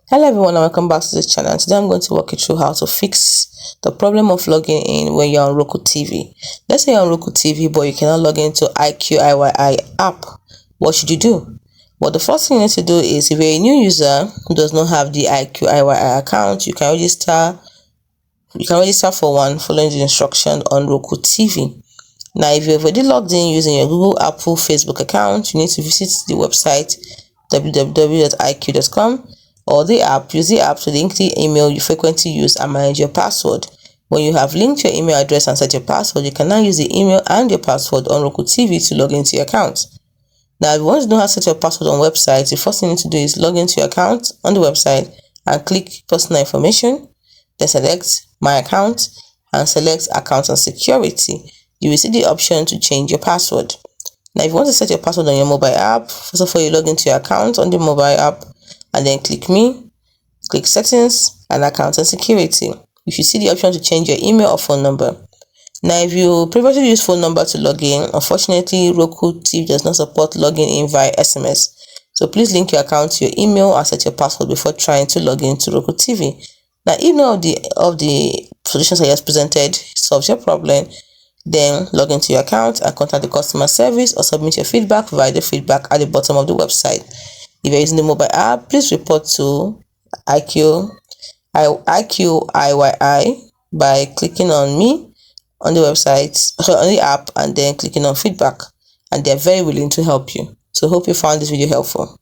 Hello everyone and welcome back to this channel. Today I'm going to walk you through how to fix the problem of logging in when you're on Roku TV. Let's say you're on Roku TV but you cannot log into Iqiyi app. What should you do? Well, the first thing you need to do is, if you're a new user who does not have the Iqiyi account, you can register for one following the instruction on Roku TV. Now, if you've already logged in using your Google, Apple, Facebook account, you need to visit the website www.iqiyi.com or the app. Use the app to link the email you frequently use and manage your password. When you have linked your email address and set your password, you can now use the email and your password on Roku TV to log into your account. Now, if you want to know how to set your password on websites, the first thing you need to do is log into your account on the website and click personal information, then select my account and select account and security. You will see the option to change your password. Now, if you want to set your password on your mobile app, first of all, you log into your account on the mobile app and then click me, click settings and account and security. You should see the option to change your email or phone number. Now, if you previously used phone number to log in, unfortunately, Roku TV does not support logging in via SMS. So please link your account to your email and set your password before trying to log in to Roku TV. Now, if none of the solutions I just presented solves your problem, then log into your account and contact the customer service or submit your feedback via the feedback at the bottom of the website. If you're using the mobile app, please report to Iqiyi by clicking on me on the website, on the app, and then clicking on feedback. And they're very willing to help you. So hope you found this video helpful.